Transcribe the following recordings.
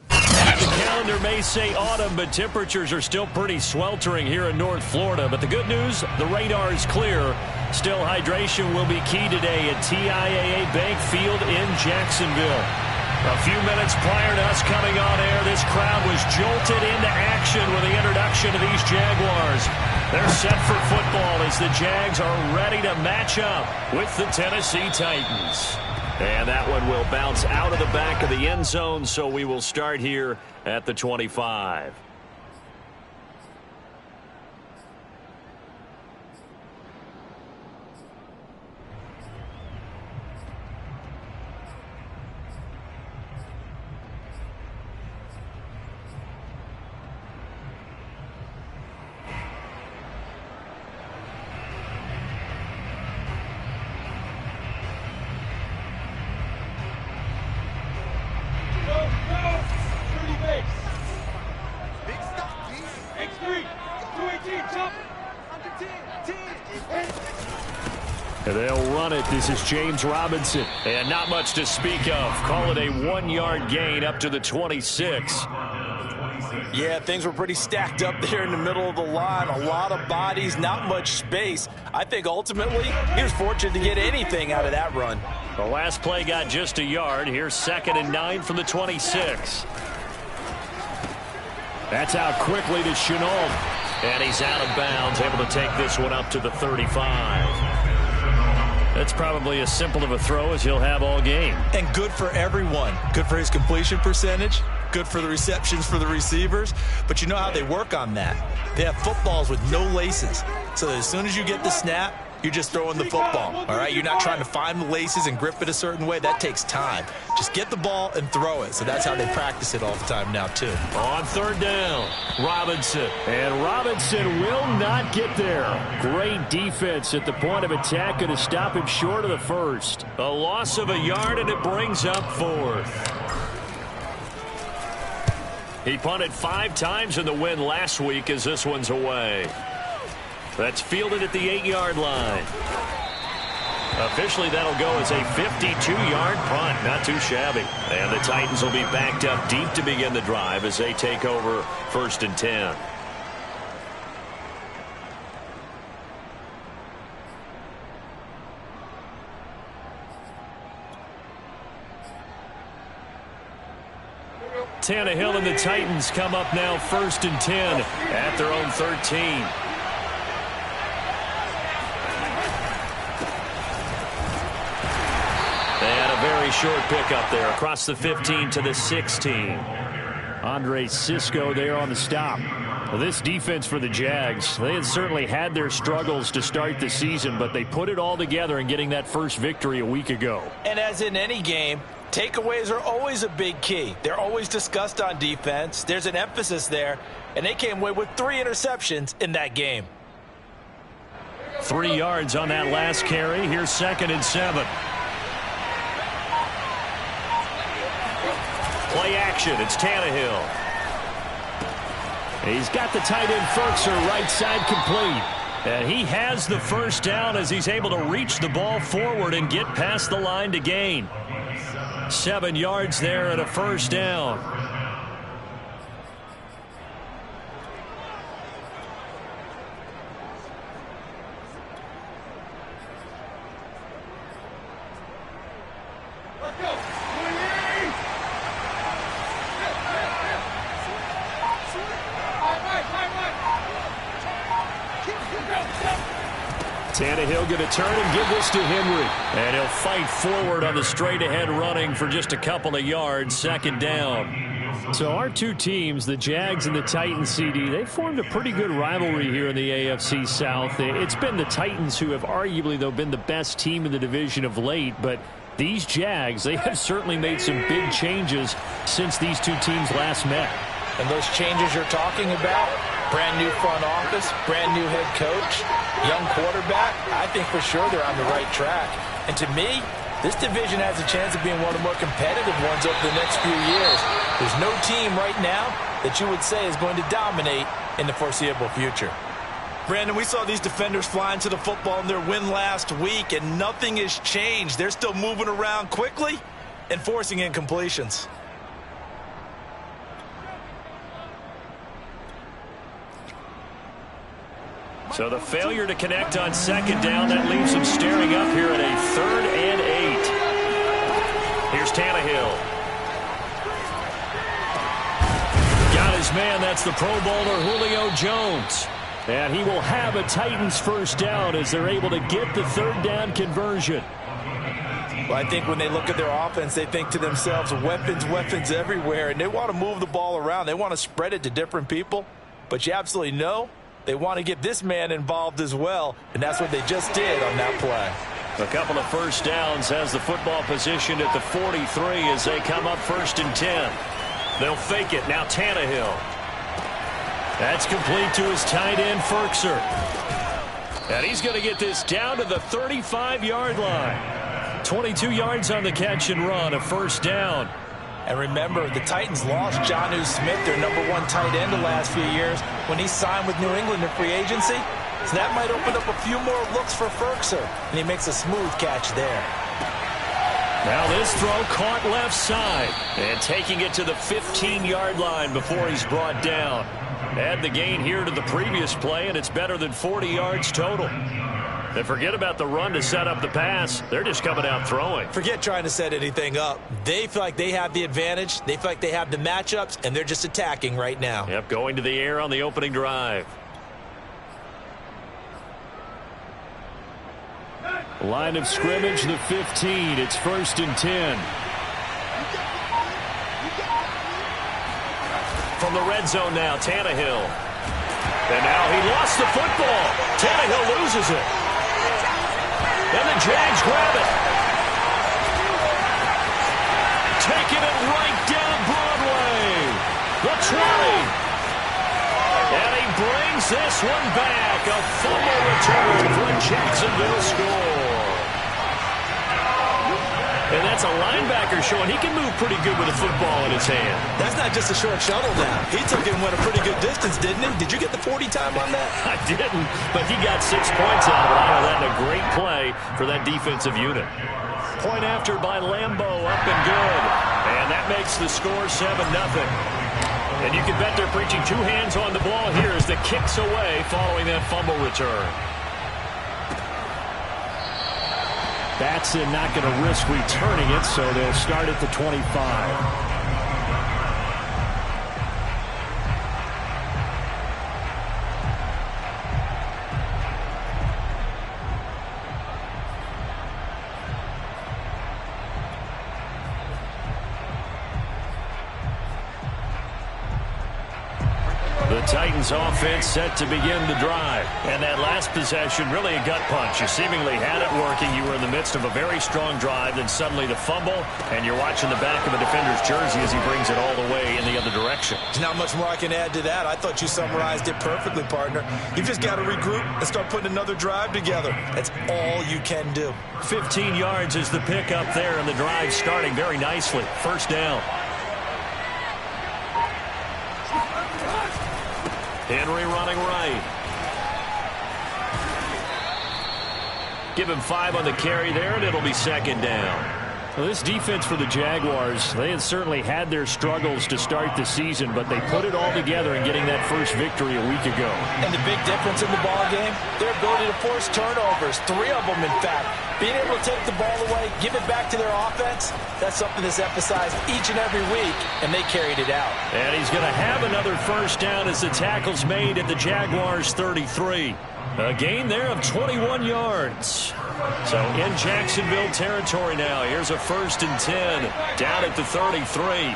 The calendar may say autumn, but temperatures are still pretty sweltering here in North Florida. But the good news, the radar is clear. Still, hydration will be key today at TIAA Bank Field in Jacksonville. A few minutes prior to us coming on air, this crowd was jolted into action with the introduction of these Jaguars. They're set for football as the Jags are ready to match up with the Tennessee Titans. And that one will bounce out of the back of the end zone, so we will start here at the 25. They'll run it. This is James Robinson. And not much to speak of. Call it a 1-yard gain up to the 26. Yeah, things were pretty stacked up there in the middle of the line. A lot of bodies, not much space. I think ultimately he was fortunate to get anything out of that run. The last play got just a yard. Here's 2nd and 9 from the 26. That's out quickly to Chenault. And he's out of bounds, able to take this one up to the 35. That's probably as simple of a throw as he'll have all game. And good for everyone. Good for his completion percentage. Good for the receptions for the receivers. But you know how they work on that. They have footballs with no laces. So that as soon as you get the snap, you're just throwing the football. All right? You're not trying to find the laces and grip it a certain way. That takes time. Just get the ball and throw it. So that's how they practice it all the time now, too. On 3rd down, Robinson. And Robinson will not get there. Great defense at the point of attack. Going to stop him short of the first. A loss of a yard, and it brings up 4th. He punted 5 times in the win last week as this one's away. That's fielded at the 8-yard line. Officially, that'll go as a 52-yard punt. Not too shabby. And the Titans will be backed up deep to begin the drive as they take over 1st and 10. Tannehill and the Titans come up now 1st and 10 at their own 13. Very short pickup there across the 15 to the 16. Andre Cisco there on the stop. Well, this defense for the Jags, they had certainly had their struggles to start the season, but they put it all together in getting that first victory a week ago. And as in any game, takeaways are always a big key. They're always discussed on defense. There's an emphasis there, and they came away with 3 interceptions in that game. 3 yards on that last carry. Here's 2nd and 7. Play action. It's Tannehill. He's got the tight end Ferkser right side complete. And he has the first down as he's able to reach the ball forward and get past the line to gain. 7 yards there and a first down. Tannehill going to turn and give this to Henry. And he'll fight forward on the straight-ahead running for just a couple of yards. 2nd down. So our two teams, the Jags and the Titans, CD, they formed a pretty good rivalry here in the AFC South. It's been the Titans who have arguably, though, been the best team in the division of late. But these Jags, they have certainly made some big changes since these two teams last met. And those changes you're talking about, brand new front office, brand new head coach, young quarterback, I think for sure they're on the right track. And to me, This division has a chance of being one of the more competitive ones over the next few years. There's no team right now that you would say is going to dominate in the foreseeable future. Brandon, we saw these defenders fly into the football in their win last week, and nothing has changed. They're still moving around quickly and forcing incompletions. So the failure to connect on second down, that leaves him staring up here at a 3rd and 8. Here's Tannehill. Got his man, that's the Pro Bowler Julio Jones. And he will have a Titans first down as they're able to get the 3rd down conversion. Well, I think when they look at their offense, they think to themselves, weapons, weapons everywhere, and they want to move the ball around. They want to spread it to different people, but you absolutely know they want to get this man involved as well, and that's what they just did on that play. A couple of first downs has the football positioned at the 43 as they come up 1st and 10. They'll fake it. Now Tannehill. That's complete to his tight end, Firkser. And he's going to get this down to the 35-yard line. 22 yards on the catch and run, a first down. And remember, the Titans lost Jonnu Smith, their #1 tight end the last few years, when he signed with New England in free agency. So that might open up a few more looks for Firkser, and he makes a smooth catch there. Now this throw caught left side, and taking it to the 15-yard line before he's brought down. Add the gain here to the previous play, and it's better than 40 yards total. And forget about the run to set up the pass. They're just coming out throwing. Forget trying to set anything up. They feel like they have the advantage. They feel like they have the matchups, and they're just attacking right now. Yep, going to the air on the opening drive. Line of scrimmage, the 15. It's 1st and 10. From the red zone now, Tannehill. And now he lost the football. Tannehill loses it. And the Jags grab it. Taking it right down Broadway. The 20. And he brings this one back. A fumble return for a Jacksonville score. And that's a linebacker showing he can move pretty good with a football in his hand. That's not just a short shuttle now. He took it and went a pretty good distance, didn't he? Did you get the 40 time on that? I didn't, but he got 6 points out of it. I know that in a great play for that defensive unit. Point after by Lambeau, up and good. And that makes the score 7-0. And you can bet they're preaching 2 hands on the ball here as the kick's away following that fumble return. Batson not going to risk returning it, so they'll start at the 25. The Titans offense set to begin the drive. And that last possession, really a gut punch. You seemingly had it working. You were in the midst of a very strong drive. Then suddenly the fumble, and you're watching the back of a defender's jersey as he brings it all the way in the other direction. There's not much more I can add to that. I thought you summarized it perfectly, partner. You've just got to regroup and start putting another drive together. That's all you can do. 15 yards is the pickup there, and the drive starting very nicely. First down. Henry running right. Give him 5 on the carry there, and it'll be second down. Well, this defense for the Jaguars, they had certainly had their struggles to start the season, but they put it all together in getting that first victory a week ago. And the big difference in the ball game, their ability to force turnovers, 3 of them in fact. Being able to take the ball away, give it back to their offense, that's something that's emphasized each and every week, and they carried it out. And he's going to have another first down as the tackle's made at the Jaguars' 33. A gain there of 21 yards. So in Jacksonville territory now. Here's a 1st and 10 down at the 33.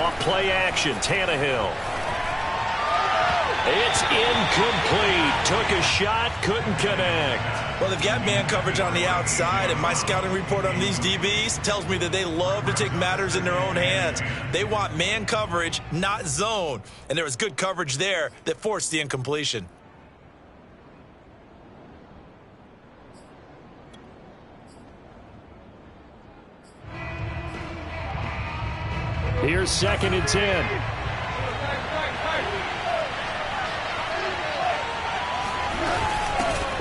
Off play action, Tannehill. It's incomplete. Took a shot, couldn't connect. Well, they've got man coverage on the outside, and my scouting report on these DBs tells me that they love to take matters in their own hands. They want man coverage, not zone. And there was good coverage there that forced the incompletion. Here's 2nd and 10.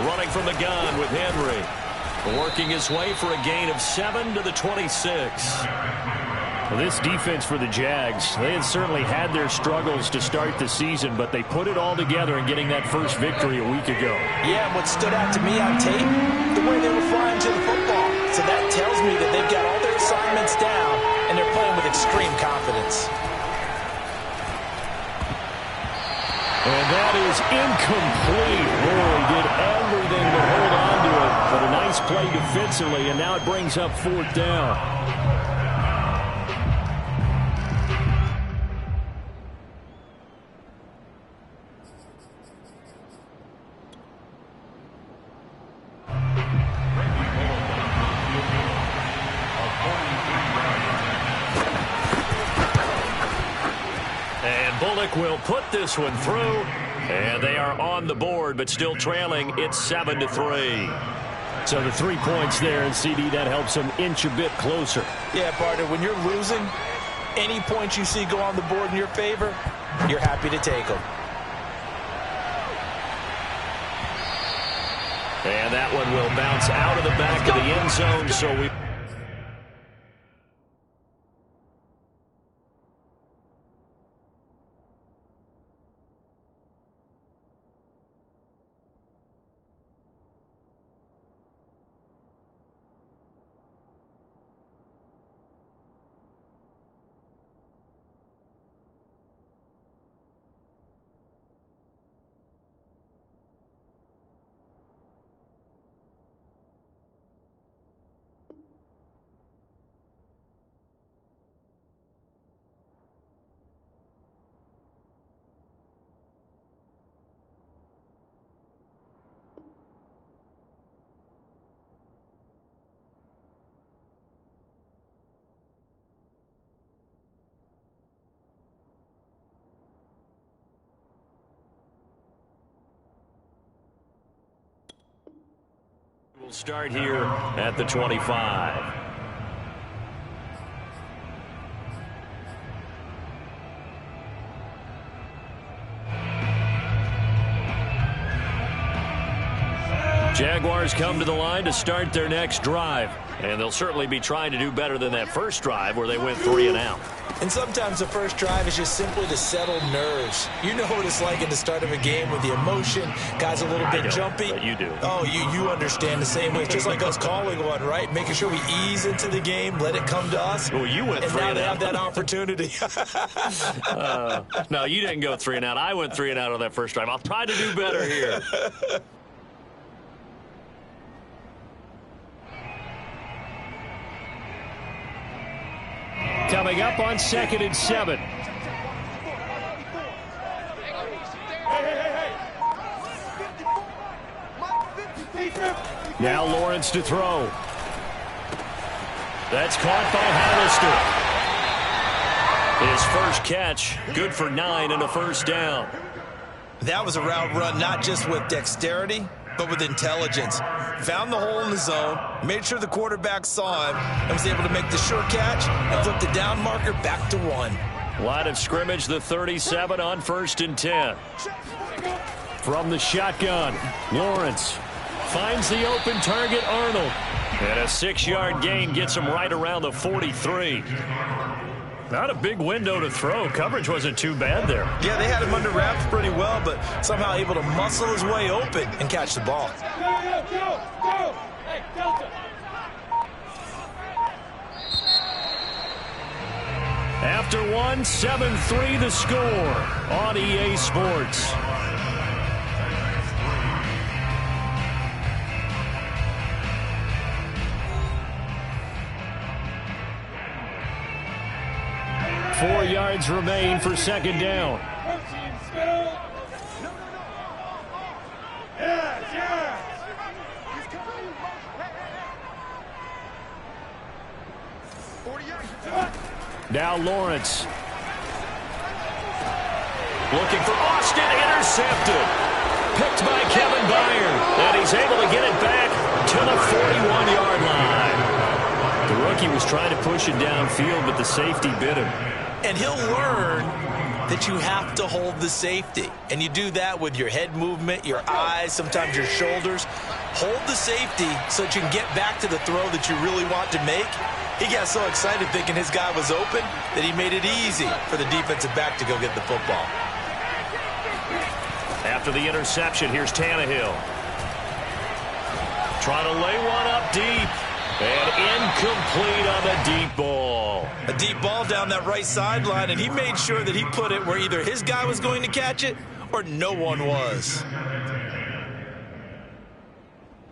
Running from the gun with Henry. Working his way for a gain of 7 to the 26. Well, this defense for the Jags, they had certainly had their struggles to start the season, but they put it all together in getting that first victory a week ago. Yeah, what stood out to me on tape, the way they were flying to the football. So that tells me that they've got all their assignments down, and they're playing with extreme confidence. And that is incomplete. Boy, did everything but hold on to it. But a nice play defensively, and now it brings up 4th down. Bullock will put this one through, and they are on the board, but still trailing. It's 7-3. So the 3 points there, and CD, that helps them inch a bit closer. Yeah, partner, when you're losing, any points you see go on the board in your favor, you're happy to take them. And that one will bounce out of the back of the end zone, so we... We'll start here at the 25. Jaguars come to the line to start their next drive. And they'll certainly be trying to do better than that first drive where they went 3 and out. And sometimes the first drive is just simply to settle nerves. You know what it's like at the start of a game with the emotion. Guys a little bit jumpy. But you do. Oh, you understand the same way. It's just like us calling one, right? Making sure we ease into the game, let it come to us. Well, you went 3 and out. And now they have that opportunity. No, you didn't go 3 and out. I went 3 and out on that first drive. I'll try to do better here. Coming up on 2nd and 7. Now Lawrence to throw. That's caught by Hollister. His first catch, good for 9 and a first down. That was a route run not just with dexterity, but with intelligence. Found the hole in the zone, made sure the quarterback saw him, and was able to make the short catch and flip the down marker back to 1. Line of scrimmage, the 37 on 1st and 10. From the shotgun, Lawrence finds the open target, Arnold. And a 6-yard gain gets him right around the 43. Not a big window to throw. Coverage wasn't too bad there. Yeah, they had him under wraps pretty well, but somehow able to muscle his way open and catch the ball. After 1, 7-3 the score on EA Sports. Four yards remain for 2nd down. Now Lawrence. Looking for Austin, intercepted. Picked by Kevin Byard. And he's able to get it back to the 41-yard line. The rookie was trying to push it downfield, but the safety bit him. And he'll learn that you have to hold the safety. And you do that with your head movement, your eyes, sometimes your shoulders. Hold the safety so that you can get back to the throw that you really want to make. He got so excited thinking his guy was open that he made it easy for the defensive back to go get the football. After the interception, here's Tannehill. Trying to lay one up deep. And incomplete on the deep ball. A deep ball down that right sideline, and he made sure that he put it where either his guy was going to catch it or no one was.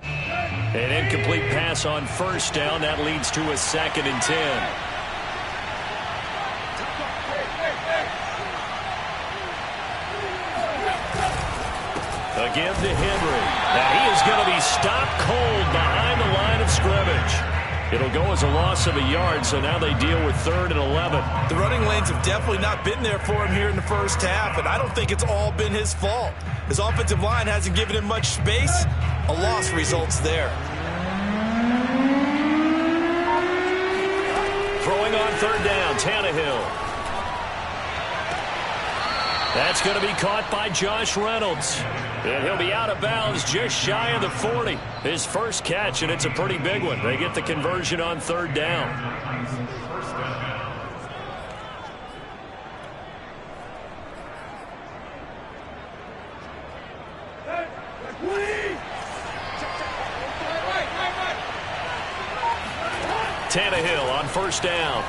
An incomplete pass on first down. That leads to a 2nd and 10. Again to Henry. Now he is going to be stopped cold behind the line of scrimmage. It'll go as a loss of a yard, so now they deal with 3rd and 11. The running lanes have definitely not been there for him here in the first half, and I don't think it's all been his fault. His offensive line hasn't given him much space. A loss results there. Throwing on 3rd down, Tannehill. That's going to be caught by Josh Reynolds. And he'll be out of bounds just shy of the 40. His first catch, and it's a pretty big one. They get the conversion on 3rd down. Tannehill on 1st down.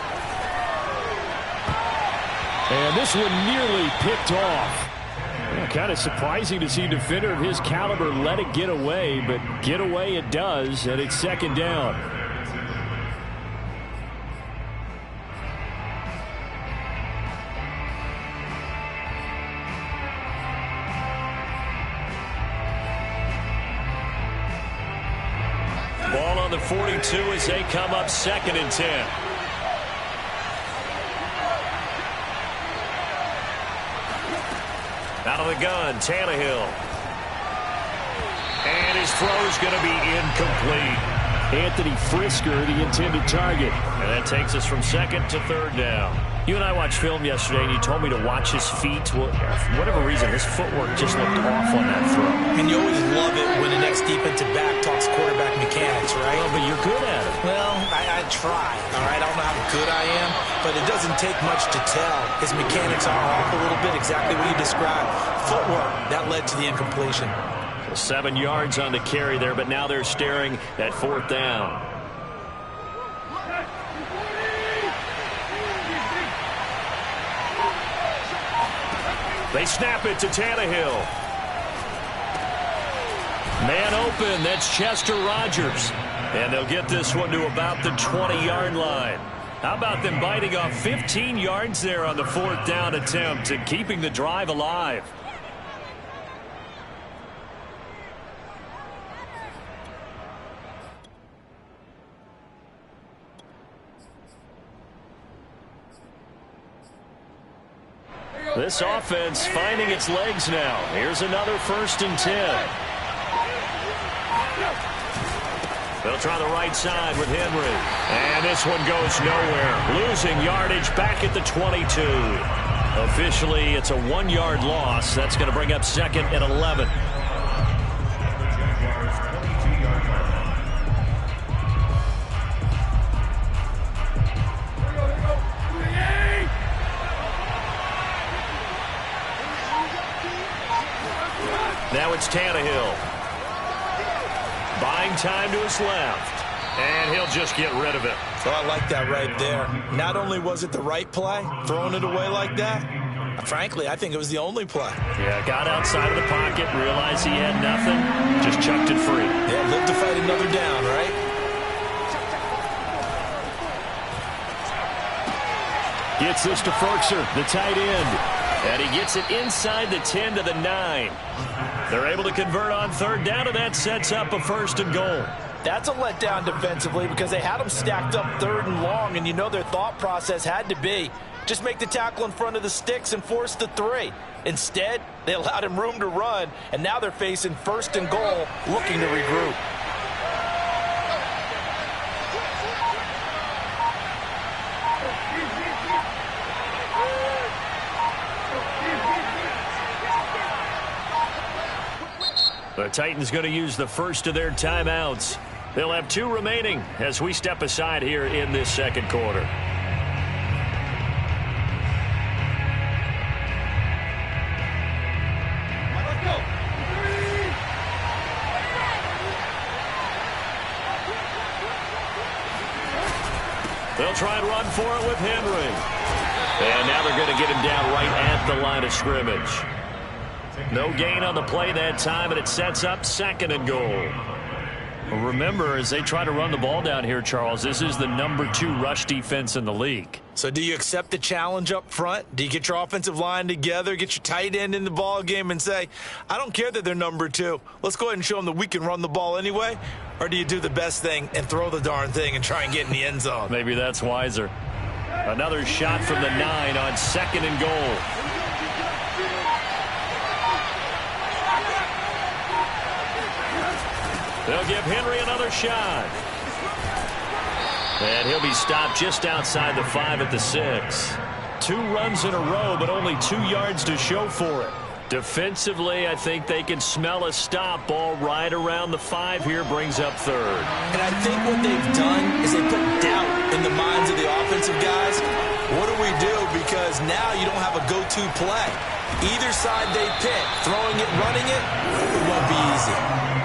And this one nearly picked off. Well, kind of surprising to see a defender of his caliber let it get away, but get away it does, and it's 2nd down. Ball on the 42 as they come up 2nd and 10. Out of the gun, Tannehill. And his throw is going to be incomplete. Anthony Frisker, the intended target. And that takes us from 2nd to 3rd down. You and I watched film yesterday, and you told me to watch his feet. Well, for whatever reason, his footwork just looked off on that throw. And you always love it when the next defensive back talks quarterback mechanics, right? Well, but you're good at it. Well, I try, all right? I don't know how good I am, but it doesn't take much to tell. His mechanics are off a little bit, exactly what you described. Footwork, that led to the incompletion. 7 yards on the carry there, but now they're staring at 4th down. They snap it to Tannehill. Man open, that's Chester Rogers. And they'll get this one to about the 20-yard line. How about them biting off 15 yards there on the 4th down attempt and keeping the drive alive? This offense finding its legs now. Here's another 1st and 10. They'll try the right side with Henry. And this one goes nowhere. Losing yardage back at the 22. Officially, it's a 1-yard loss. That's going to bring up 2nd and 11. Now it's Tannehill. Buying time to his left. And he'll just get rid of it. So I like that right there. Not only was it the right play, throwing it away like that, frankly, I think it was the only play. Yeah, got outside of the pocket, realized he had nothing, just chucked it free. Yeah, live to fight another down, right? Gets this to Ferkser, the tight end. And he gets it inside the 10 to the 9. They're able to convert on 3rd down, and that sets up a 1st and goal. That's a letdown defensively because they had them stacked up 3rd and long, and you know their thought process had to be just make the tackle in front of the sticks and force the 3. Instead, they allowed him room to run, and now they're facing 1st and goal, looking to regroup. The Titans going to use the first of their timeouts. They'll have 2 remaining as we step aside here in this second quarter. They'll try and run for it with Henry. And now they're going to get him down right at the line of scrimmage. No gain on the play that time, and it sets up 2nd and goal. Well, remember, as they try to run the ball down here, Charles, this is the #2 rush defense in the league. So do you accept the challenge up front? Do you get your offensive line together, get your tight end in the ball game and say, I don't care that they're #2. Let's go ahead and show them that we can run the ball anyway? Or do you do the best thing and throw the darn thing and try and get in the end zone? Maybe that's wiser. Another shot from the 9 on 2nd and goal. They'll give Henry another shot. And he'll be stopped just outside the 5 at the 6. 2 runs in a row, but only 2 yards to show for it. Defensively, I think they can smell a stop. Ball right around the 5 here, brings up 3rd. And I think what they've done is they put doubt in the minds of the offensive guys. What do we do? Because now you don't have a go-to play. Either side they pick, throwing it, running it, it won't be easy.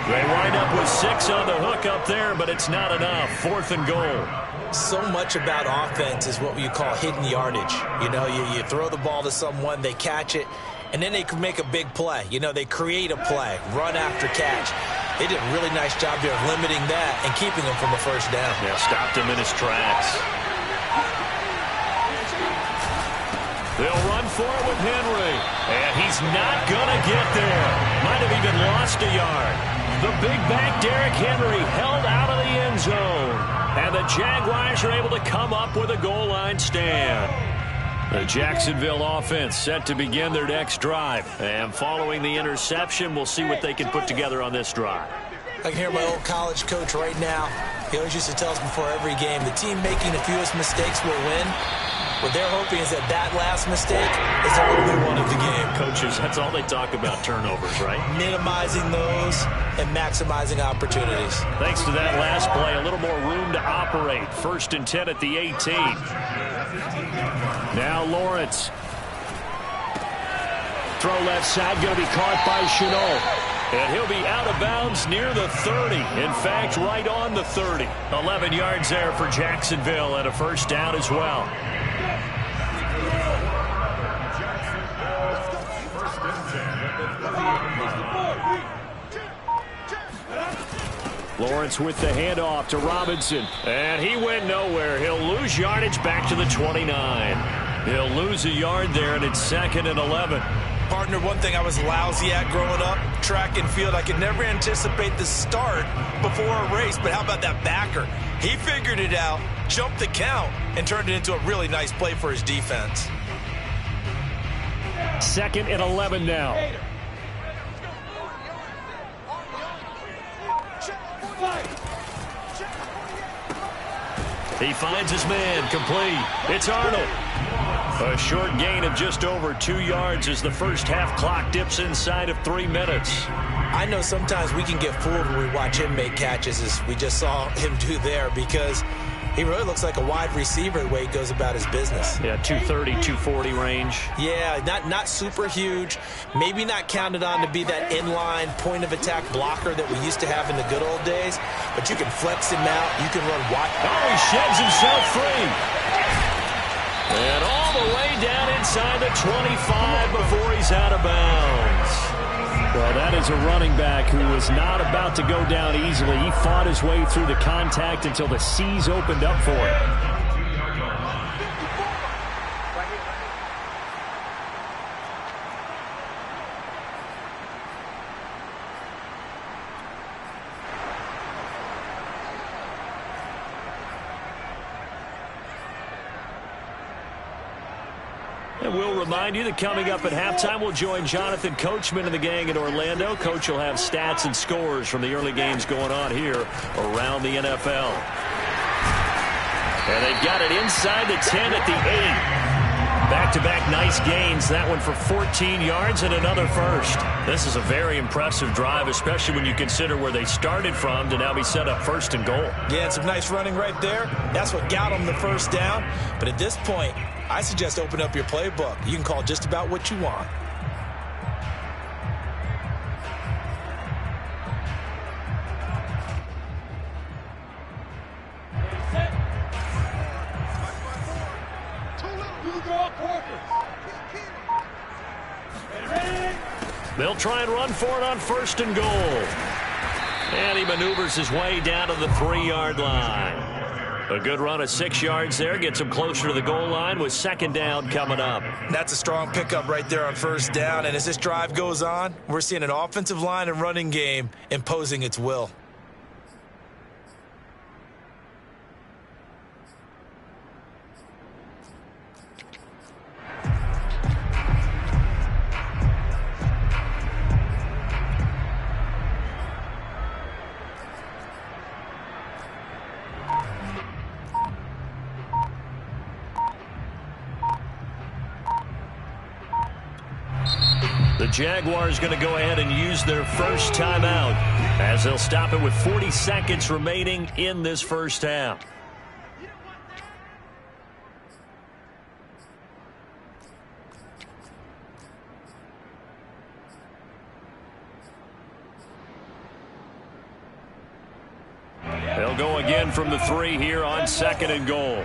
They wind up with 6 on the hook up there, but it's not enough. 4th and goal. So much about offense is what you call hidden yardage. You know, you throw the ball to someone, they catch it, and then they can make a big play. You know, they create a play, run after catch. They did a really nice job here of limiting that and keeping him from a first down. Yeah, stopped him in his tracks. They'll run for it with Henry, and he's not going to get there. Might have even lost a yard. The big back Derrick Henry held out of the end zone, and the Jaguars are able to come up with a goal line stand. The Jacksonville offense set to begin their next drive, and following the interception, we'll see what they can put together on this drive. I can hear my old college coach right now. He always used to tell us before every game, the team making the fewest mistakes will win. What they're hoping is that last mistake is the only one of the game. Coaches, that's all they talk about, turnovers, right? Minimizing those and maximizing opportunities. Thanks to that last play, a little more room to operate. 1st and 10 at the 18. Now Lawrence. Throw left side, going to be caught by Shenault. And he'll be out of bounds near the 30. In fact, right on the 30. 11 yards there for Jacksonville and a first down as well. Lawrence with the handoff to Robinson. And he went nowhere. He'll lose yardage back to the 29. He'll lose a yard there, and it's 2nd and 11. Partner, one thing I was lousy at growing up, track and field. I could never anticipate the start before a race, but how about that backer? He figured it out, jumped the count, and turned it into a really nice play for his defense. 2nd and 11 now. He finds his man, complete. It's Arnold. A short gain of just over 2 yards as the first half clock dips inside of 3 minutes. I know sometimes we can get fooled when we watch him make catches, as we just saw him do there, because he really looks like a wide receiver the way he goes about his business. Yeah, 230, 240 range. Yeah, not super huge. Maybe not counted on to be that inline point of attack blocker that we used to have in the good old days, but you can flex him out. You can run wide. Oh, he sheds himself free. And all the way down inside the 25 before he's out of bounds. Well, that is a running back who was not about to go down easily. He fought his way through the contact until the C's opened up for him. And we'll remind you that coming up at halftime, we'll join Jonathan Coachman and the gang in Orlando. Coach will have stats and scores from the early games going on here around the NFL. And they've got it inside the 10 at the 8. Back-to-back nice gains. That one for 14 yards and another first. This is a very impressive drive, especially when you consider where they started from to now be set up first and goal. Yeah, and some nice running right there. That's what got them the first down. But at this point, I suggest open up your playbook. You can call just about what you want. They'll try and run for it on first and goal. And he maneuvers his way down to the 3-yard line. A good run of 6 yards there. Gets him closer to the goal line with second down coming up. That's a strong pickup right there on first down. And as this drive goes on, we're seeing an offensive line and running game imposing its will. The Jaguars going to go ahead and use their first timeout as they'll stop it with 40 seconds remaining in this first half. They'll go again from the 3 here on second and goal.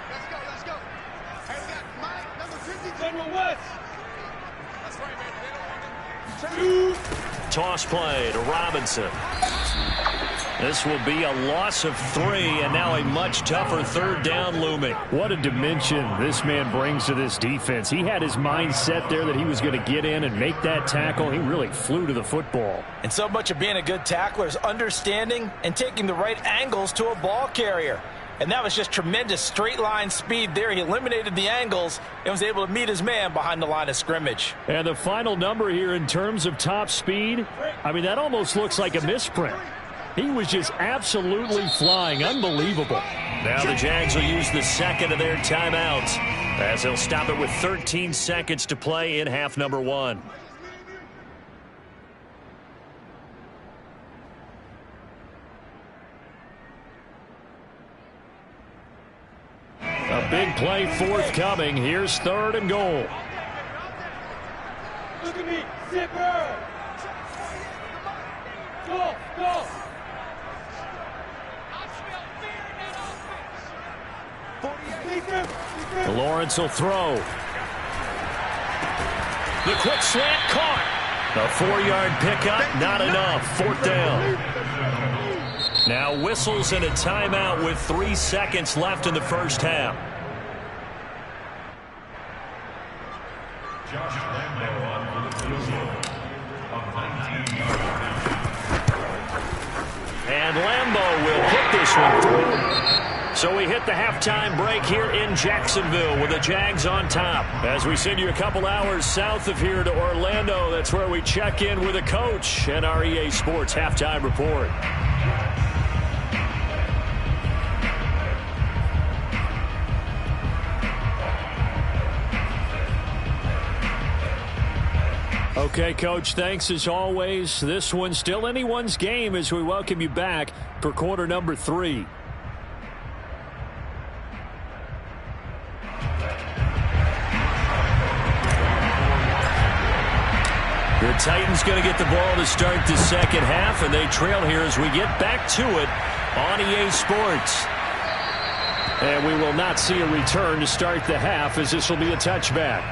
Let's go. Hey, we got Mike, number 50, General West. That's right, man. Toss play to Robinson. This will be a loss of 3, and now a much tougher third down looming. What a dimension this man brings to this defense. He had his mind set there that he was going to get in and make that tackle. He really flew to the football. And so much of being a good tackler is understanding and taking the right angles to a ball carrier. And that was just tremendous straight line speed there. He eliminated the angles and was able to meet his man behind the line of scrimmage. And the final number here in terms of top speed, I mean, that almost looks like a misprint. He was just absolutely flying. Unbelievable. Now the Jags will use the second of their timeouts as they'll stop it with 13 seconds to play in half number 1. A big play forthcoming. Here's third and goal. Look at me, zipper. Go. Lawrence will throw. The quick slant caught. A 4-yard pickup, not enough. Fourth down. Now whistles and a timeout with 3 seconds left in the first half. And Lambeau will put this one through. So we hit the halftime break here in Jacksonville with the Jags on top. As we send you a couple hours south of here to Orlando, that's where we check in with the coach and our EA Sports halftime report. Okay, Coach, thanks as always. This one's still anyone's game as we welcome you back for quarter number 3. The Titans going to get the ball to start the second half, and they trail here as we get back to it on EA Sports. And we will not see a return to start the half as this will be a touchback.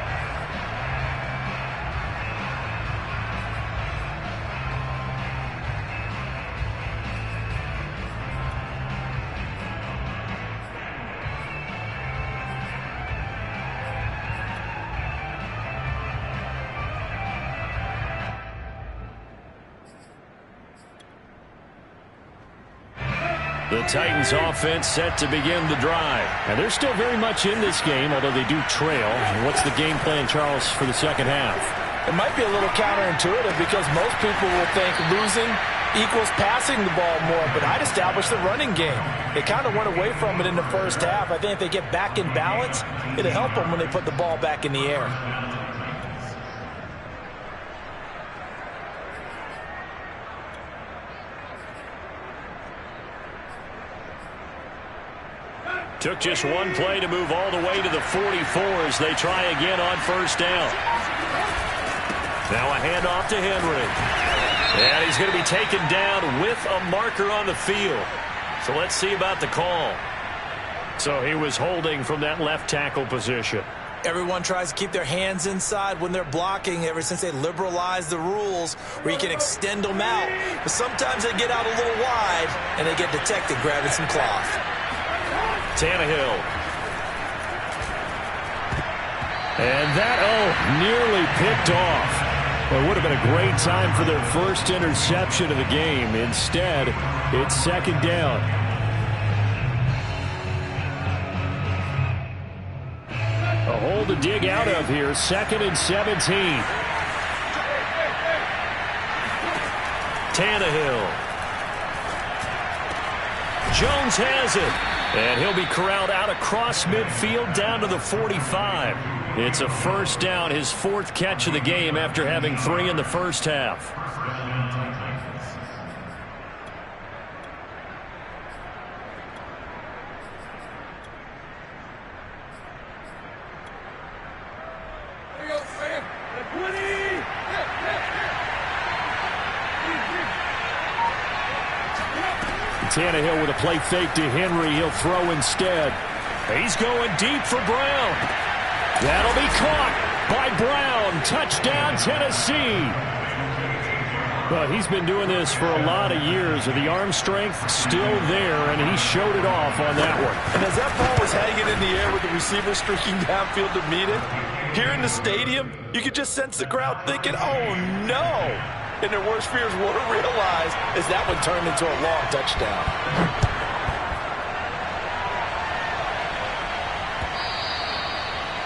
The Titans offense set to begin the drive. And they're still very much in this game, although they do trail. What's the game plan, Charles, for the second half? It might be a little counterintuitive because most people will think losing equals passing the ball more, but I'd establish the running game. They kind of went away from it in the first half. I think if they get back in balance, it'll help them when they put the ball back in the air. Took just one play to move all the way to the 44 as they try again on first down. Now a handoff to Henry. And he's going to be taken down with a marker on the field. So let's see about the call. So he was holding from that left tackle position. Everyone tries to keep their hands inside when they're blocking ever since they liberalized the rules where you can extend them out. But sometimes they get out a little wide and they get detected grabbing some cloth. Tannehill. And that, nearly picked off. It would have been a great time for their first interception of the game. Instead, it's second down. A hole to dig out of here. 2nd and 17. Tannehill. Jones has it. And he'll be corralled out across midfield down to the 45. It's a first down, his 4th catch of the game after having 3 in the first half. Tannehill with a play fake to Henry. He'll throw instead. He's going deep for Brown. That'll be caught by Brown. Touchdown, Tennessee. Well, he's been doing this for a lot of years. The arm strength still there, and he showed it off on that one. And as that ball was hanging in the air with the receiver streaking downfield to meet it, here in the stadium, you could just sense the crowd thinking, oh, no. And their worst fears were realized as that one turned into a long touchdown.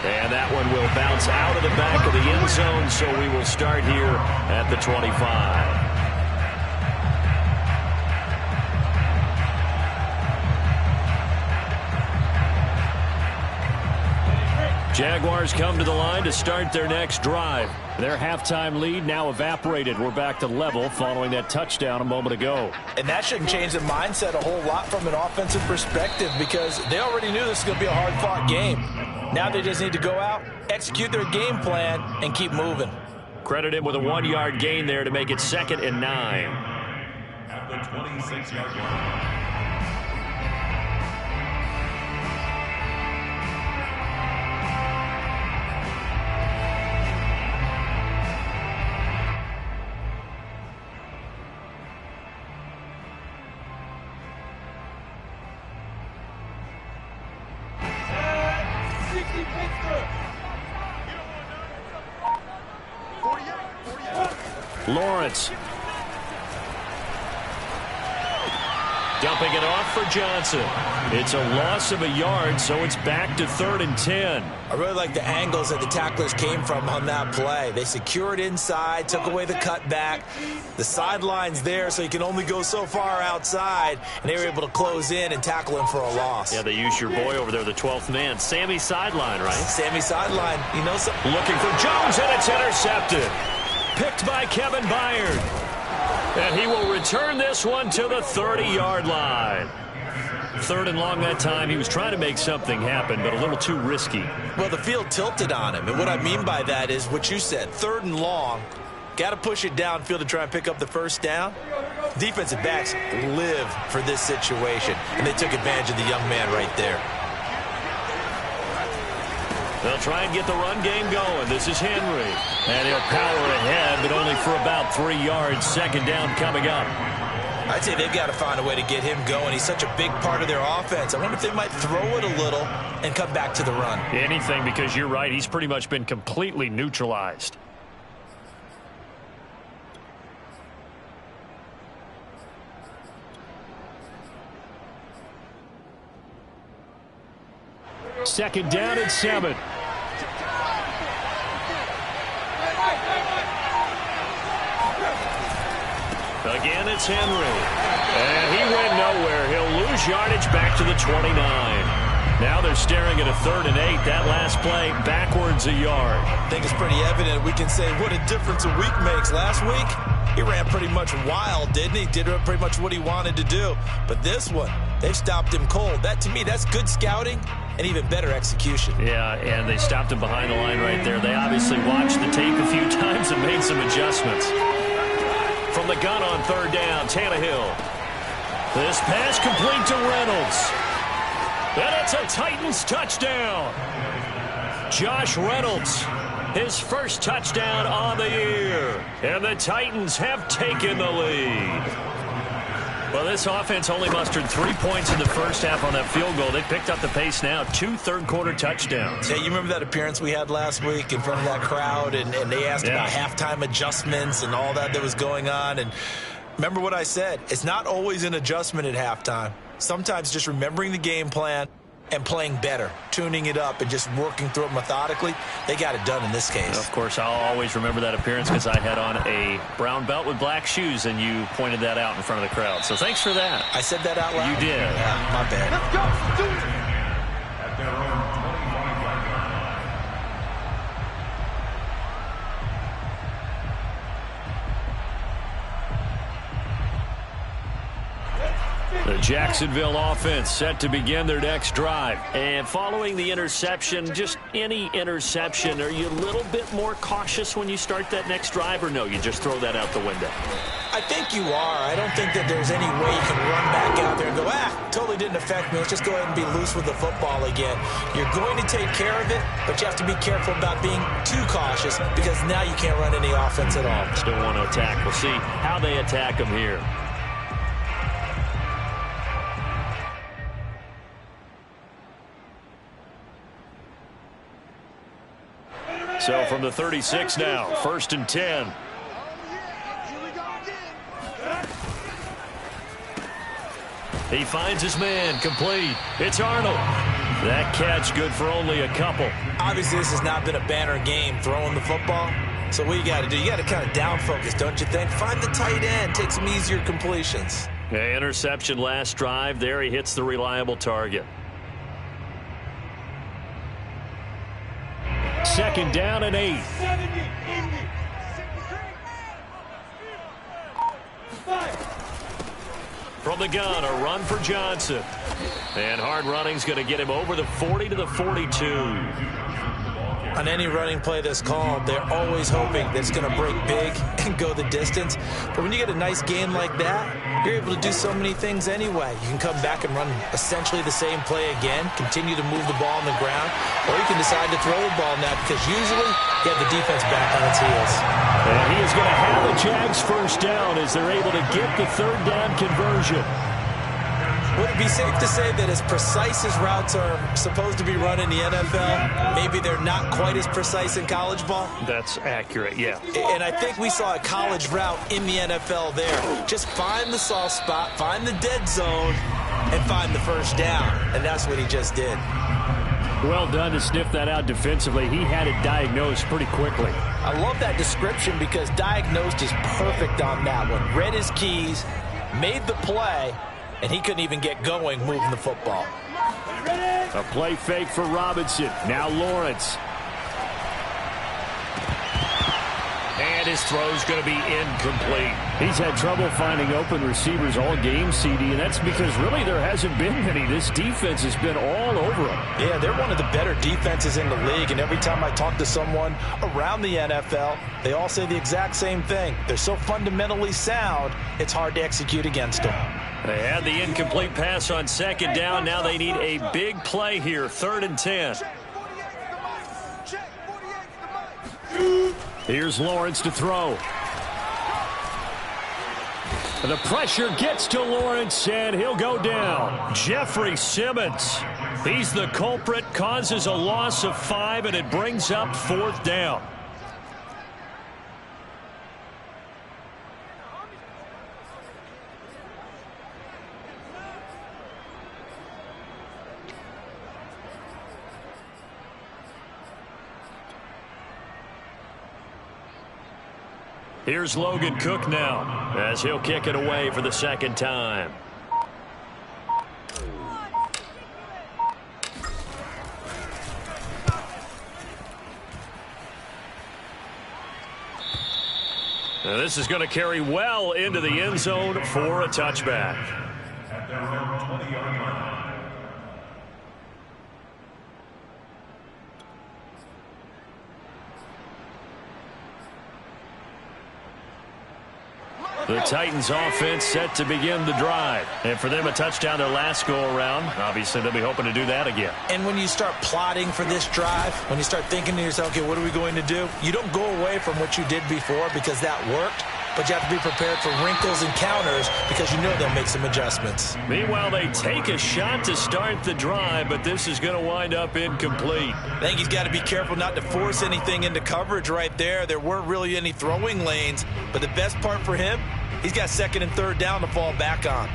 And that one will bounce out of the back of the end zone, so we will start here at the 25. Jaguars come to the line to start their next drive. Their halftime lead now evaporated. We're back to level following that touchdown a moment ago. And that shouldn't change the mindset a whole lot from an offensive perspective because they already knew this was going to be a hard-fought game. Now they just need to go out, execute their game plan, and keep moving. Credit him with a 1-yard gain there to make it 2nd and 9. At the 26-yard line. Lawrence. Dumping it off for Johnson. It's a loss of a yard, so it's back to 3rd and 10. I really like the angles that the tacklers came from on that play. They secured inside, took away the cutback. The sideline's there, so you can only go so far outside, and they were able to close in and tackle him for a loss. Yeah, they used your boy over there, the 12th man. Sammy sideline, right? Sammy sideline. You know something? Looking for Jones, and it's intercepted. Picked by Kevin Byard. And he will return this one to the 30-yard line. 3rd and long that time. He was trying to make something happen, but a little too risky. Well, the field tilted on him. And what I mean by that is what you said. 3rd and long. Got to push it downfield to try and pick up the first down. Defensive backs live for this situation. And they took advantage of the young man right there. They'll try and get the run game going. This is Henry. And he'll power ahead, but only for about 3 yards. 2nd down coming up. I'd say they've got to find a way to get him going. He's such a big part of their offense. I wonder if they might throw it a little and come back to the run. Anything, because you're right. He's pretty much been completely neutralized. Second down and 7. Again, it's Henry. And he went nowhere. He'll lose yardage back to the 29. Now they're staring at a 3rd and 8. That last play, backwards a yard. I think it's pretty evident. We can say what a difference a week makes. Last week, he ran pretty much wild, didn't he? Did pretty much what he wanted to do. But this one, they've stopped him cold. That, to me, that's good scouting and even better execution. Yeah, and they stopped him behind the line right there. They obviously watched the tape a few times and made some adjustments. From the gun on 3rd down, Tannehill. This pass complete to Reynolds. And it's a Titans touchdown. Josh Reynolds, his first touchdown on the year. And the Titans have taken the lead. Well, this offense only mustered 3 points in the first half on that field goal. They picked up the pace now. 2 third-quarter touchdowns. Yeah, you remember that appearance we had last week in front of that crowd, and they asked about halftime adjustments and all that was going on. And remember what I said. It's not always an adjustment at halftime. Sometimes just remembering the game plan and playing better, tuning it up and just working through it methodically. They got it done in this case. Of course, I'll always remember that appearance because I had on a brown belt with black shoes, and you pointed that out in front of the crowd. So thanks for that. I said that out loud? You did. Yeah, my bad. Let's go. Let's do it. At their own 25-yard line. The Jacksonville offense set to begin their next drive. And following the interception, just any interception, are you a little bit more cautious when you start that next drive, or no, you just throw that out the window? I think you are. I don't think that there's any way you can run back out there and go, totally didn't affect me. Let's just go ahead and be loose with the football again. You're going to take care of it, but you have to be careful about being too cautious because now you can't run any offense at all. Still want to attack. We'll see how they attack them here. So from the 36 now, 1st and 10. He finds his man, complete. It's Arnold. That catch good for only a couple. Obviously, this has not been a banner game throwing the football. So what you got to do, you got to kind of down focus, don't you think? Find the tight end, take some easier completions. Yeah, interception last drive. There he hits the reliable target. 2nd down and 8. From the gun, a run for Johnson. And hard running's going to get him over the 40 to the 42. On any running play that's called, they're always hoping that it's going to break big and go the distance. But when you get a nice gain like that, you're able to do so many things anyway. You can come back and run essentially the same play again, continue to move the ball on the ground, or you can decide to throw the ball now because usually you have the defense back on its heels. And he is going to have a Jags first down as they're able to get the 3rd down conversion. Would it be safe to say that as precise as routes are supposed to be run in the NFL, maybe they're not quite as precise in college ball? That's accurate, yeah. And I think we saw a college route in the NFL there. Just find the soft spot, find the dead zone, and find the first down. And that's what he just did. Well done to sniff that out defensively. He had it diagnosed pretty quickly. I love that description because diagnosed is perfect on that one. Read his keys, made the play, and he couldn't even get going moving the football. A play fake for Robinson. Now Lawrence. And his throw's going to be incomplete. He's had trouble finding open receivers all game, CD, and that's because really there hasn't been many. This defense has been all over them. Yeah, they're one of the better defenses in the league, and every time I talk to someone around the NFL, they all say the exact same thing. They're so fundamentally sound, it's hard to execute against them. They had the incomplete pass on 2nd down. Now they need a big play here, 3rd and 10. Here's Lawrence to throw. The pressure gets to Lawrence, and he'll go down. Jeffrey Simmons, he's the culprit, causes a loss of 5, and it brings up 4th down. Here's Logan Cook now as he'll kick it away for the second time. Now this is going to carry well into the end zone for a touchback. At their own 20-yard line. The Titans offense set to begin the drive. And for them, a touchdown their last go-around. Obviously, they'll be hoping to do that again. And when you start plotting for this drive, when you start thinking to yourself, okay, what are we going to do? You don't go away from what you did before because that worked. But you have to be prepared for wrinkles and counters because you know they'll make some adjustments. Meanwhile, they take a shot to start the drive, but this is going to wind up incomplete. I think he's got to be careful not to force anything into coverage right there. There weren't really any throwing lanes. But the best part for him, he's got second and third down to fall back on.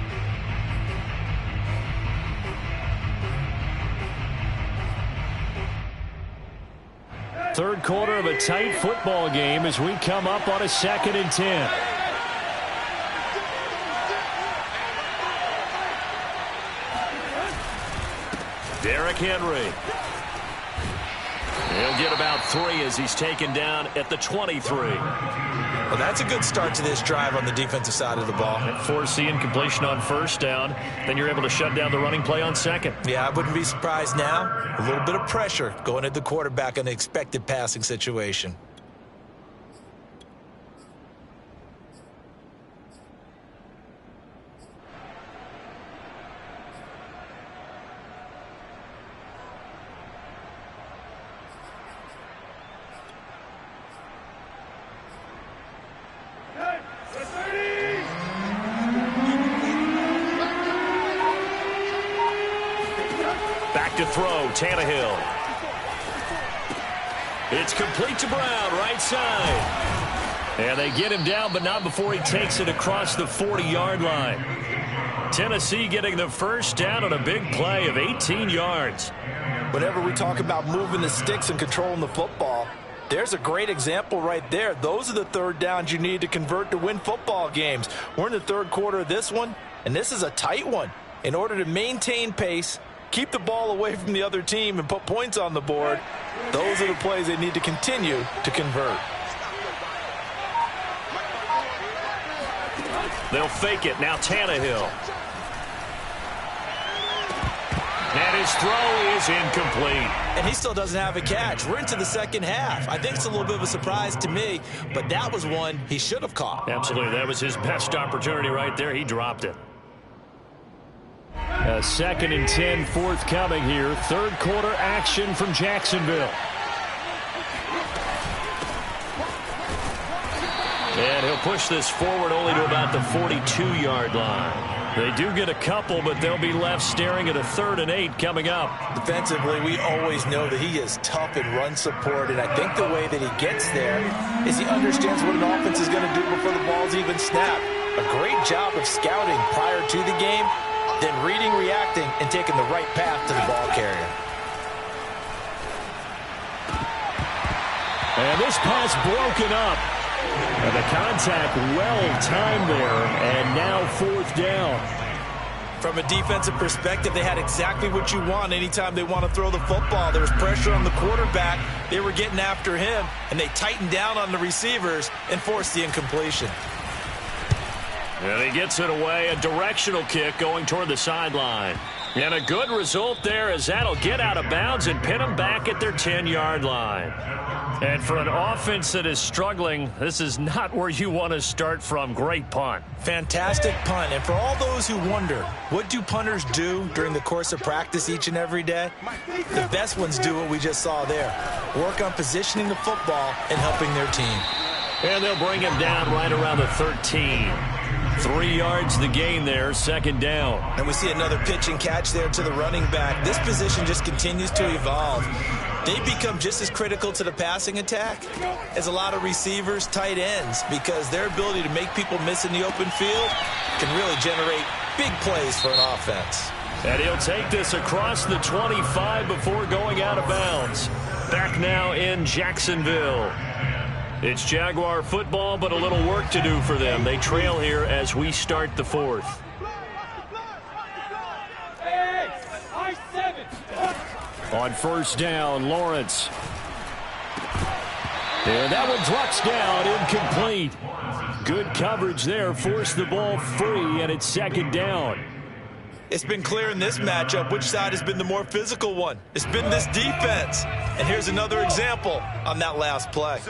Third quarter of a tight football game as we come up on a 2nd and 10. Derrick Henry. He'll get about 3 as he's taken down at the 23. Well, that's a good start to this drive on the defensive side of the ball. Force the incompletion on first down. Then you're able to shut down the running play on second. Yeah, I wouldn't be surprised now. A little bit of pressure going at the quarterback in the expected passing situation. To throw, Tannehill. It's complete to Brown, right side. And they get him down, but not before he takes it across the 40-yard line. Tennessee getting the first down on a big play of 18 yards. Whenever we talk about moving the sticks and controlling the football, there's a great example right there. Those are the third downs you need to convert to win football games. We're in the third quarter of this one, and this is a tight one. In order to maintain pace, keep the ball away from the other team and put points on the board, those are the plays they need to continue to convert. They'll fake it. Now Tannehill. And his throw is incomplete. And he still doesn't have a catch. We're into the second half. I think it's a little bit of a surprise to me, but that was one he should have caught. Absolutely. That was his best opportunity right there. He dropped it. A 2nd and 10 forthcoming here. Third quarter action from Jacksonville. And he'll push this forward only to about the 42-yard line. They do get a couple, but they'll be left staring at a 3rd and 8 coming up. Defensively, we always know that he is tough in run support, and I think the way that he gets there is he understands what an offense is going to do before the ball's even snapped. A great job of scouting prior to the game, then reading, reacting, and taking the right path to the ball carrier. And this pass broken up. And the contact well timed there, and now 4th down. From a defensive perspective, they had exactly what you want anytime they want to throw the football. There was pressure on the quarterback. They were getting after him, and they tightened down on the receivers and forced the incompletion. And he gets it away, a directional kick going toward the sideline. And a good result there as that'll get out of bounds and pin them back at their 10-yard line. And for an offense that is struggling, this is not where you want to start from. Great punt. Fantastic punt. And for all those who wonder, what do punters do during the course of practice each and every day? The best ones do what we just saw there. Work on positioning the football and helping their team. And they'll bring him down right around the 13. 3 yards the gain there, 2nd down. And we see another pitch and catch there to the running back. This position just continues to evolve. They become just as critical to the passing attack as a lot of receivers, tight ends, because their ability to make people miss in the open field can really generate big plays for an offense. And he'll take this across the 25 before going out of bounds. Back now in Jacksonville. It's Jaguar football, but a little work to do for them. They trail here as we start the fourth. On first down, Lawrence. And that one drops down, incomplete. Good coverage there, forced the ball free, and it's second down. It's been clear in this matchup which side has been the more physical one. It's been this defense. And here's another example on that last play.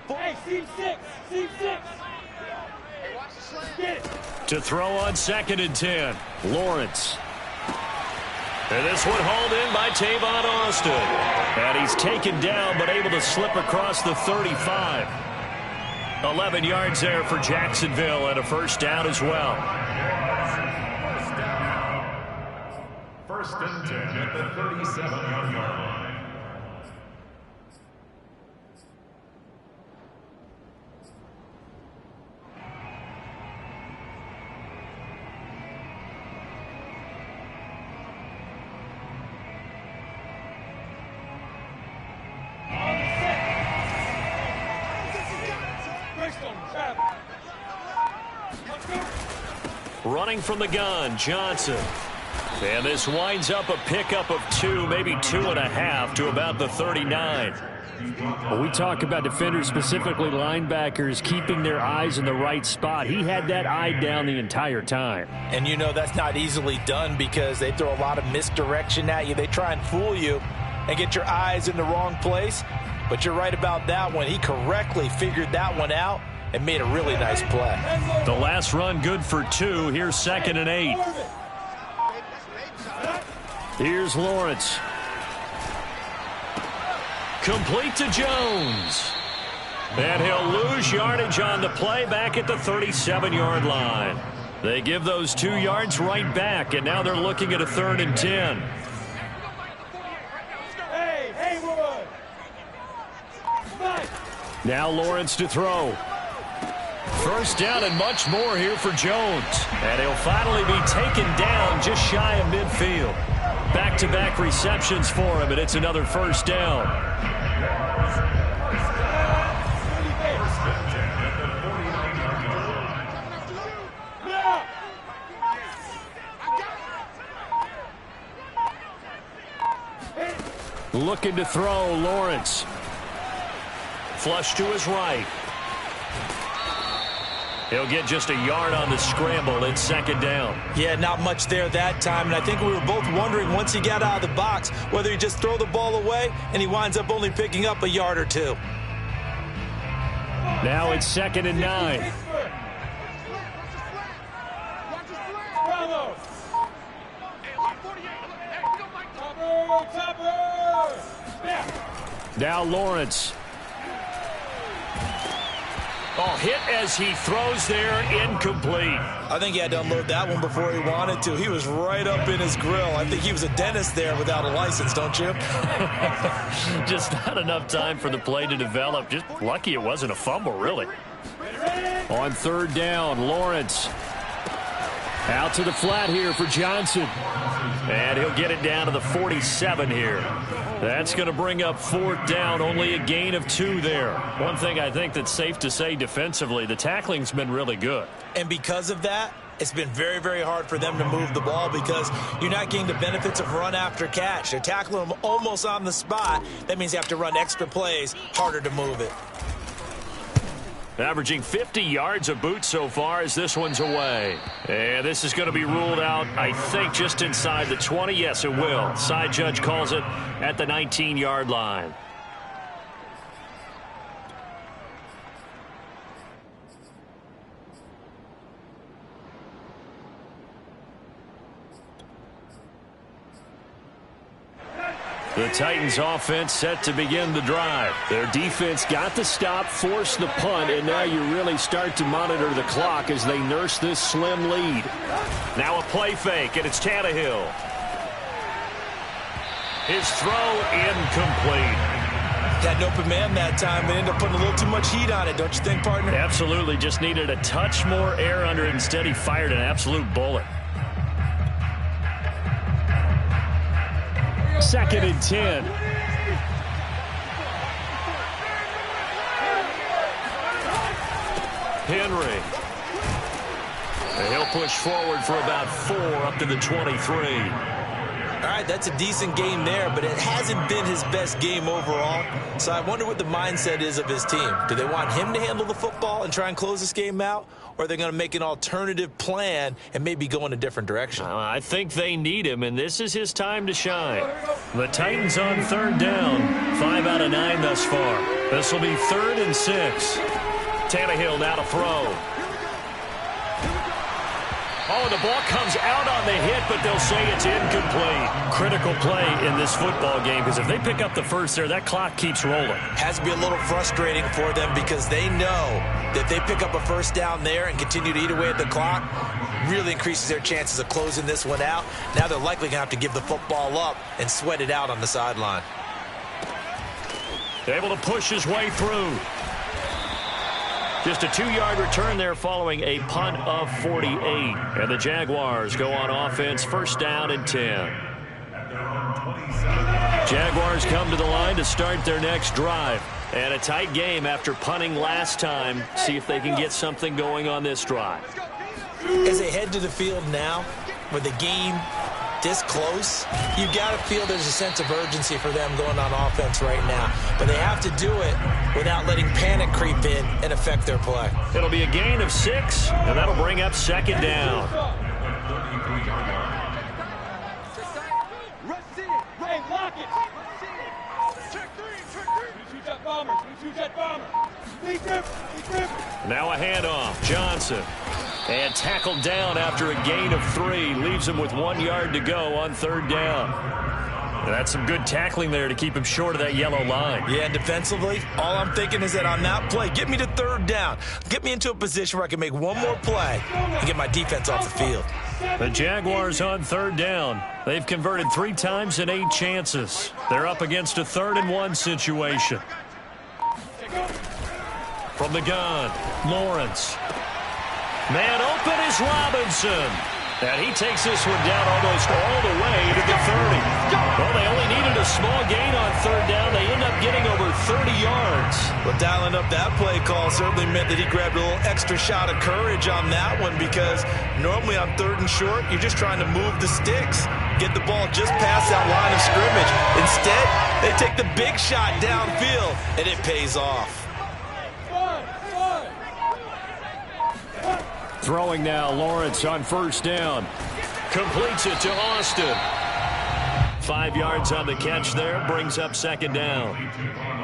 Hey, C6. To throw on 2nd and 10, Lawrence. And this one hauled in by Tavon Austin. And he's taken down, but able to slip across the 35. 11 yards there for Jacksonville, and a first down as well. First and 10 at the 37-yard line. Running from the gun, Johnson. And this winds up a pickup of 2, maybe 2.5 to about the 39. When we talk about defenders, specifically linebackers, keeping their eyes in the right spot, he had that eye down the entire time. And you know that's not easily done because they throw a lot of misdirection at you. They try and fool you and get your eyes in the wrong place. But you're right about that one. He correctly figured that one out and made a really nice play. The last run good for 2. Here's 2nd and 8. Here's Lawrence. Complete to Jones. And he'll lose yardage on the play back at the 37-yard line. They give those 2 yards right back, and now they're looking at a 3rd and 10. Now Lawrence to throw. First down and much more here for Jones. And he'll finally be taken down just shy of midfield. Back-to-back receptions for him, and it's another first down. Looking to throw, Lawrence. Flush to his right. He'll get just a yard on the scramble. It's 2nd down. Yeah, not much there that time. And I think we were both wondering once he got out of the box whether he just throw the ball away and he winds up only picking up a yard or 2. Now it's 2nd and 9. Now Lawrence. Oh, hit as he throws there, incomplete. I think he had to unload that one before he wanted to. He was right up in his grill. I think he was a dentist there without a license, don't you? Just not enough time for the play to develop. Just lucky it wasn't a fumble, really. On 3rd down, Lawrence. Out to the flat here for Johnson. And he'll get it down to the 47 here. That's going to bring up 4th down, only a gain of 2 there. One thing I think that's safe to say defensively, the tackling's been really good. And because of that, it's been very, very hard for them to move the ball because you're not getting the benefits of run after catch. They're tackling them almost on the spot. That means you have to run extra plays, harder to move it. Averaging 50 yards a boot so far as this one's away. And this is going to be ruled out, I think, just inside the 20. Yes, it will. Side judge calls it at the 19-yard line. The Titans offense set to begin the drive. Their defense got the stop, forced the punt, and now you really start to monitor the clock as they nurse this slim lead. Now a play fake, and it's Tannehill. His throw incomplete. Got an open man that time, but ended up putting a little too much heat on it, don't you think, partner? Absolutely, just needed a touch more air under it. Instead, he fired an absolute bullet. 2nd and 10. Henry. And he'll push forward for about 4 up to the 23. All right, that's a decent game there, but it hasn't been his best game overall. So I wonder what the mindset is of his team. Do they want him to handle the football and try and close this game out? Or are they going to make an alternative plan and maybe go in a different direction? I think they need him, and this is his time to shine. The Titans on third down. 5 out of 9 thus far. This will be 3rd and 6. Tannehill now to throw. Oh, the ball comes out on the hit, but they'll say it's incomplete. Critical play in this football game, because if they pick up the first there, that clock keeps rolling. Has to be a little frustrating for them because they know that if they pick up a first down there and continue to eat away at the clock, really increases their chances of closing this one out. Now they're likely going to have to give the football up and sweat it out on the sideline. Able to push his way through. Just a 2-yard return there following a punt of 48. And the Jaguars go on offense, 1st down and 10. Jaguars come to the line to start their next drive. And a tight game after punting last time. See if they can get something going on this drive. As they head to the field now, with the game this close, you got to feel there's a sense of urgency for them going on offense right now. But they have to do it without letting panic creep in and affect their play. It'll be a gain of 6, and that'll bring up 2nd down. Now a handoff. Johnson. And tackled down after a gain of 3. Leaves him with 1 yard to go on 3rd down. And that's some good tackling there to keep him short of that yellow line. Yeah, and defensively, all I'm thinking is that on that play, get me to 3rd down. Get me into a position where I can make one more play and get my defense off the field. The Jaguars on 3rd down. They've converted 3 times in 8 chances. They're up against a 3rd and 1 situation. From the gun, Lawrence. Man open is Robinson. And he takes this one down almost all the way to the 30. Well, they only needed a small gain on 3rd down. They end up getting over 30 yards. Well, dialing up that play call certainly meant that he grabbed a little extra shot of courage on that one, because normally on 3rd and short, you're just trying to move the sticks, get the ball just past that line of scrimmage. Instead, they take the big shot downfield, and it pays off. Throwing now, Lawrence on 1st down. Completes it to Austin. 5 yards on the catch there. Brings up 2nd down.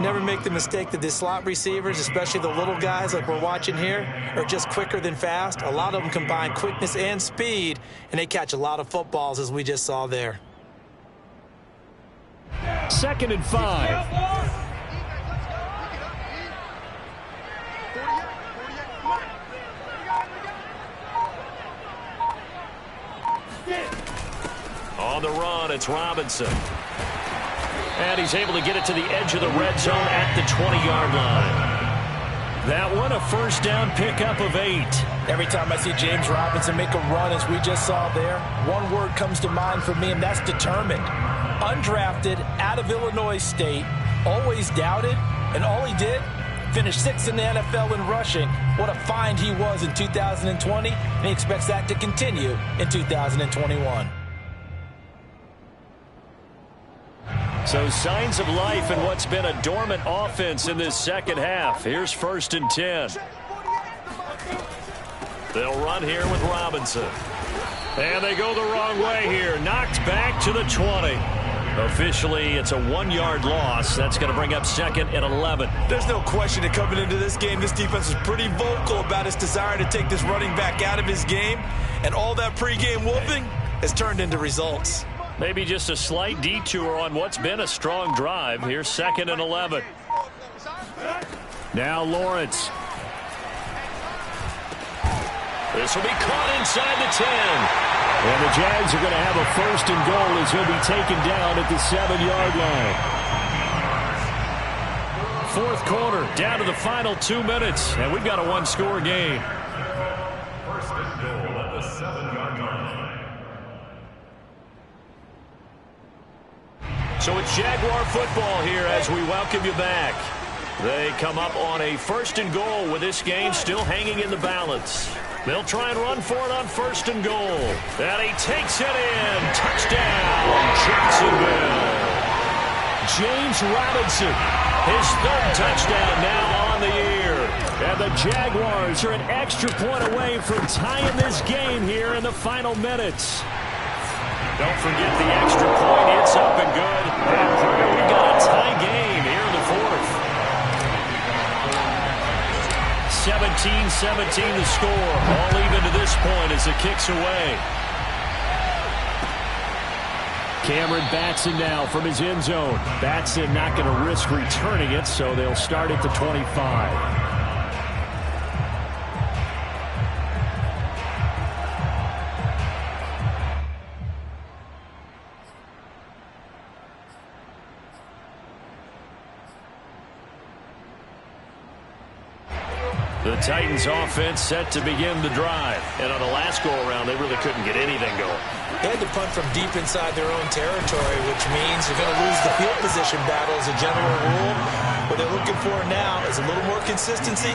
Never make the mistake that the slot receivers, especially the little guys like we're watching here, are just quicker than fast. A lot of them combine quickness and speed, and they catch a lot of footballs, as we just saw there. 2nd and 5. On the run, it's Robinson. And he's able to get it to the edge of the red zone at the 20-yard line. That one, a 1st down pickup of 8. Every time I see James Robinson make a run, as we just saw there, one word comes to mind for me, and that's determined. Undrafted, out of Illinois State, always doubted, and all he did, finished 6th in the NFL in rushing. What a find he was in 2020, and he expects that to continue in 2021. So signs of life in what's been a dormant offense in this 2nd half. Here's 1st and 10. They'll run here with Robinson. And they go the wrong way here. Knocked back to the 20. Officially, it's a 1-yard loss. That's going to bring up 2nd and 11. There's no question that coming into this game, this defense is pretty vocal about its desire to take this running back out of his game. And all that pregame whooping has turned into results. Maybe just a slight detour on what's been a strong drive. Here's 2nd and 11. Now Lawrence. This will be caught inside the 10. And the Jags are going to have a 1st and goal as he'll be taken down at the 7-yard line. 4th quarter, down to the final 2 minutes. And we've got a 1-score game. 1st and goal at the 7-yard line. So it's Jaguar football here as we welcome you back. They come up on a 1st and goal with this game still hanging in the balance. They'll try and run for it on 1st and goal. And he takes it in. Touchdown, Jacksonville. James Robinson, his 3rd touchdown now on the year. And the Jaguars are an extra point away from tying this game here in the final minutes. Don't forget the extra point. It's up and good. And we got a tie game here in the 4th. 17-17 the score. All even to this point as the kick's away. Cameron Batson now from his end zone. Batson not going to risk returning it, so they'll start at the 25. The Titans offense set to begin the drive. And on the last go-around, they really couldn't get anything going. They had to punt from deep inside their own territory, which means you're going to lose the field position battle as a general rule. What they're looking for now is a little more consistency,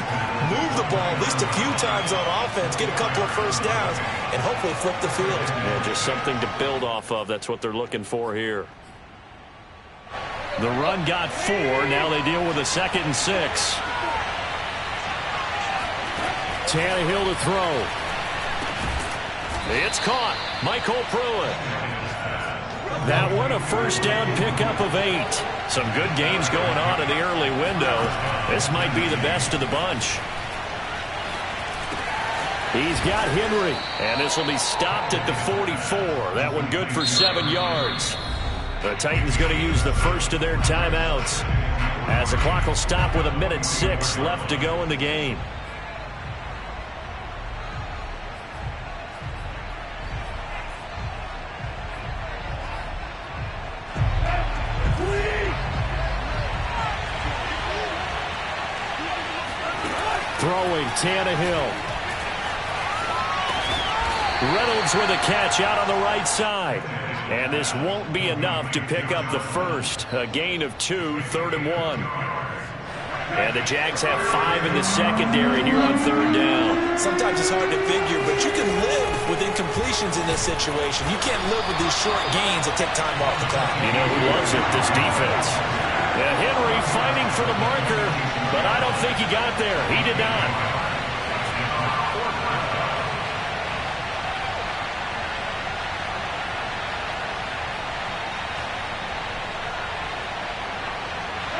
move the ball at least a few times on offense, get a couple of 1st downs, and hopefully flip the field. Yeah, just something to build off of. That's what they're looking for here. The run got 4. Now they deal with a 2nd and 6. Tannehill to throw. It's caught. Michael Pruitt. That one a 1st down pickup of 8. Some good games going on in the early window. This might be the best of the bunch. He's got Henry. And this will be stopped at the 44. That one good for 7 yards. The Titans going to use the first of their timeouts as the clock will stop with 1:06 left to go in the game. Throwing Tannehill. Reynolds with a catch out on the right side. And this won't be enough to pick up the first. A gain of 2, 3rd and 1. And the Jags have 5 in the secondary here on 3rd down. Sometimes it's hard to figure, but you can live with incompletions in this situation. You can't live with these short gains that take time off the clock. You know who loves it? This defense. And Henry fighting for the marker, but I don't think he got there. He did not.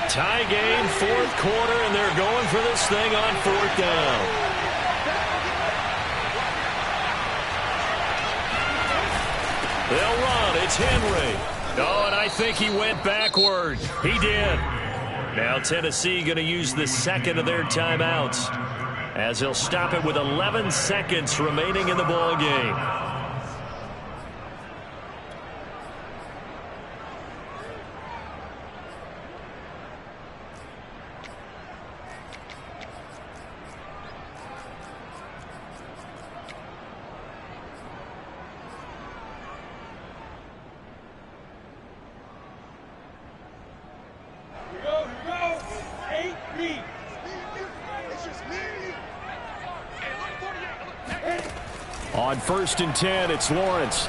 Tie game, 4th quarter, and they're going for this thing on 4th down. They'll run. It's Henry. Oh, and I think he went backward. He did. Now Tennessee going to use the 2nd of their timeouts as they'll stop it with 11 seconds remaining in the ball game. On 1st and 10, it's Lawrence.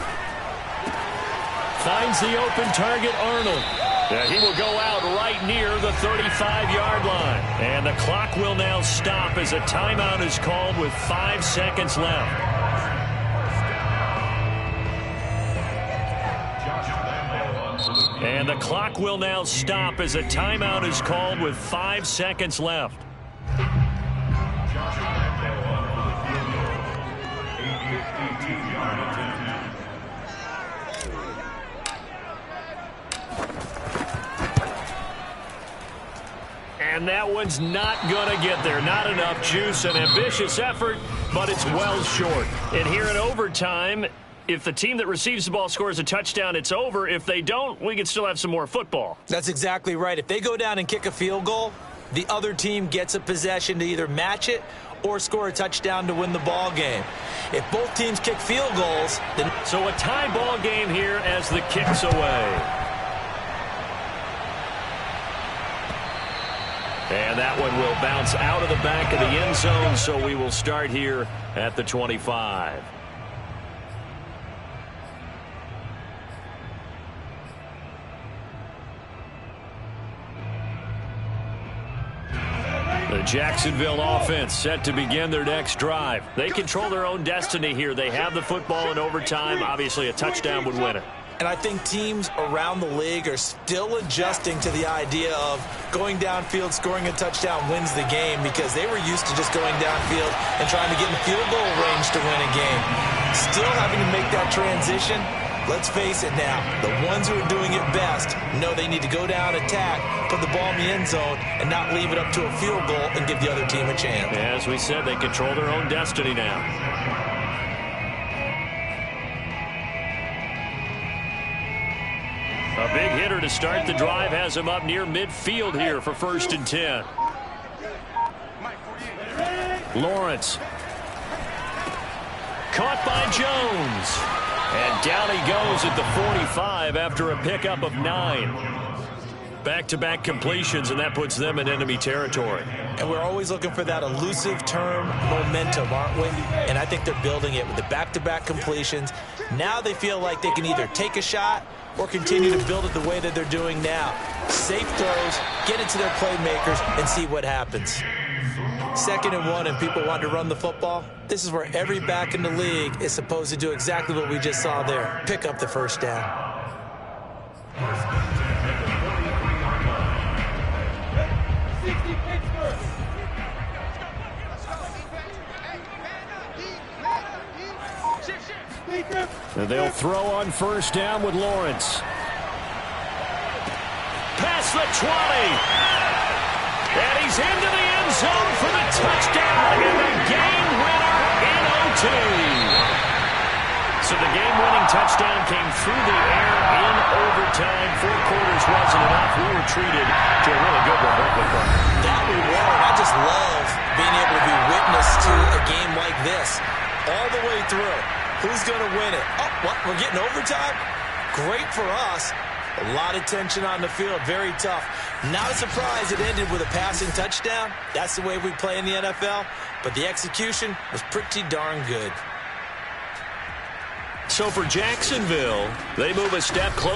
Finds the open target, Arnold. He will go out right near the 35-yard line. And the clock will now stop as a timeout is called with 5 seconds left. And the clock will now stop as a timeout is called with 5 seconds left. And that one's not going to get there. Not enough juice. An ambitious effort, but it's well short. And here in overtime, if the team that receives the ball scores a touchdown, it's over. If they don't, we can still have some more football. That's exactly right. If they go down and kick a field goal, the other team gets a possession to either match it or score a touchdown to win the ball game. If both teams kick field goals, then... So a tie ball game here as the kick's away. And that one will bounce out of the back of the end zone, so we will start here at the 25. The Jacksonville offense set to begin their next drive. They control their own destiny here. They have the football in overtime. Obviously, a touchdown would win it. And I think teams around the league are still adjusting to the idea of going downfield, scoring a touchdown wins the game, because they were used to just going downfield and trying to get in field goal range to win a game. Still having to make that transition. Let's face it now, the ones who are doing it best know they need to go down, attack, put the ball in the end zone, and not leave it up to a field goal and give the other team a chance. As we said, they control their own destiny now. A big hitter to start the drive has him up near midfield here for 1st and 10. Lawrence. Caught by Jones. And down he goes at the 45 after a pickup of 9. Back-to-back completions, and that puts them in enemy territory. And we're always looking for that elusive term momentum, aren't we? And I think they're building it with the back-to-back completions. Now they feel like they can either take a shot or continue to build it the way that they're doing now. Safe throws, get it to their playmakers, and see what happens. 2nd and 1, and people want to run the football. This is where every back in the league is supposed to do exactly what we just saw there. Pick up the first down. And they'll throw on 1st down with Lawrence. Past the 20. And he's into the end zone for the touchdown and the game winner in OT. So the game-winning touchdown came through the air in overtime. 4 quarters wasn't enough. We were treated to a really good one, weren't we, Clark? That we were. I just love being able to be witness to a game like this all the way through. Who's going to win it? Oh, what? We're getting overtime? Great for us. A lot of tension on the field. Very tough. Not a surprise it ended with a passing touchdown. That's the way we play in the NFL. But the execution was pretty darn good. So for Jacksonville, they move a step closer.